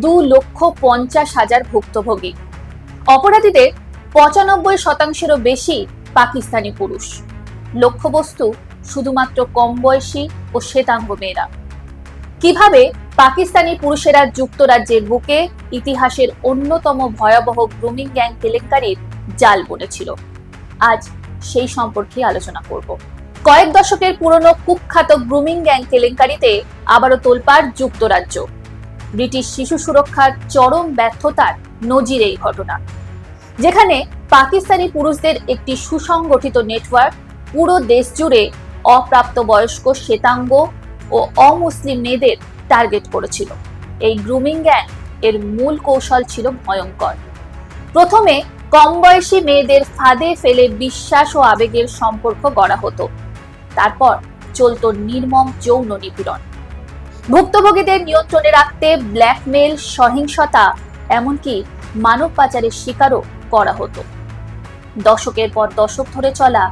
2,50,000 ভুক্তভোগী। অপরাধীদের 95%-এরও বেশি পাকিস্তানি পুরুষ। লক্ষ্যবস্তু শুধুমাত্র কম বয়সী ও শ্বেতাঙ্গ মেয়েরা। কিভাবে পাকিস্তানি পুরুষেরা যুক্তরাজ্যের বুকে ইতিহাসের অন্যতম ভয়াবহ গ্রুমিং গ্যাং কেলেঙ্কারির জাল বুনেছিল, আজ সেই সম্পর্কে আলোচনা করব। কয়েক দশকের পুরনো কুখ্যাত গ্রুমিং গ্যাং কেলেঙ্কারিতে আবারও তোলপাড় যুক্তরাজ্য। ব্রিটিশ শিশু সুরক্ষার চরম ব্যর্থতার নজির এই ঘটনা, যেখানে পাকিস্তানি পুরুষদের একটি সুসংগঠিত নেটওয়ার্ক পুরো দেশ জুড়ে অপ্রাপ্তবয়স্ক শ্বেতাঙ্গ ও অমুসলিম মেয়েদের টার্গেট করেছিল। এই গ্রুমিং গ্যাং এর মূল কৌশল ছিল ভয়ঙ্কর। প্রথমে কম বয়সী মেয়েদের ফাঁদে ফেলে বিশ্বাস ও আবেগের সম্পর্ক গড়া হতো। তারপর চলত নির্মম যৌন নিপীড়ন। ভুক্তভোগীদের নিয়ন্ত্রণে রাখতে ব্ল্যাকমেল, সহিংসতা, এমনকি মানব পাচারের শিকারও করা হতো। দশকের পর দশক ধরে চলা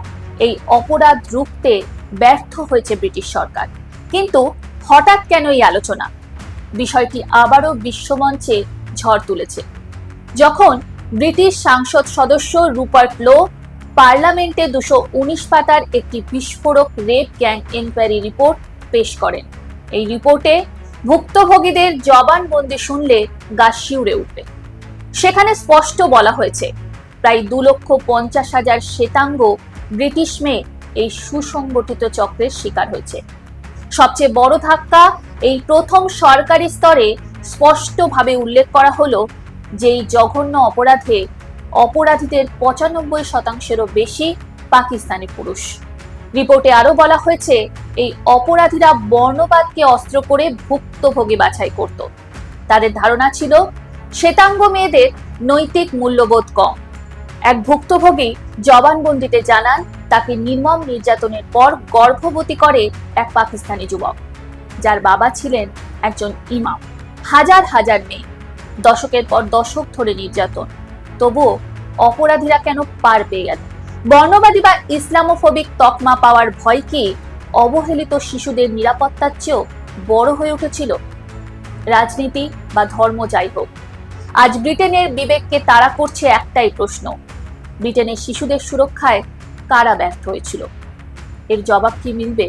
এই অপরাধ রুখতে ব্যর্থ হয়েছে ব্রিটিশ সরকার। কিন্তু হঠাৎ কেন এই আলোচনা? বিষয়টি আবারও বিশ্বমঞ্চে ঝড় তুলেছে যখন ব্রিটিশ সংসদ সদস্য রুপার্ট লো পার্লামেন্টে 219 পাতার একটি বিস্ফোরক রেপ গ্যাং এনকোয়ারি রিপোর্ট পেশ করেন। এই রিপোর্টে ভুক্তভোগীদের জবানবন্দি শুনলে গা শিউরে উঠবে। সেখানে স্পষ্ট বলা হয়েছে, প্রায় 2,50,000 শ্বেতাঙ্গ ব্রিটিশ মেয়ে এই সুসংগঠিত চক্রের শিকার হয়েছে। সবচেয়ে বড় ধাক্কা, এই প্রথম সরকারি স্তরে স্পষ্টভাবে উল্লেখ করা হলো যে এই জঘন্য অপরাধে অপরাধীদের 95%-এরও বেশি পাকিস্তানি পুরুষ। রিপোর্টে আরো বলা হয়েছে, এই অপরাধীরা বর্ণবাদকে অস্ত্র করে ভুক্তভোগী বাছাই করত। তাদের ধারণা ছিল শ্বেতাঙ্গ মেয়েদের নৈতিক মূল্যবোধ কম। এক ভুক্তভোগী জবানবন্দিতে জানান, তাকে নির্মম নির্যাতনের পর গর্ভবতী করে এক পাকিস্তানি যুবক, যার বাবা ছিলেন একজন ইমাম। হাজার হাজার মেয়ে, দশকের পর দশক ধরে নির্যাতন, তবুও অপরাধীরা কেন পার পেয়ে গেল? বর্ণবাদী বা ইসলামোফোবিক তকমা পাওয়ার ভয় কি অবহেলিত শিশুদের নিরাপত্তার চেয়েও বড় হয়ে উঠেছিল? রাজনীতি বা ধর্ম যাই হোক, আজ ব্রিটেনের বিবেককে তাড়া করছে একটাই প্রশ্ন: ব্রিটেনের শিশুদের সুরক্ষায় কারা ব্যর্থ হয়েছিল? এর জবাব কি মিলবে?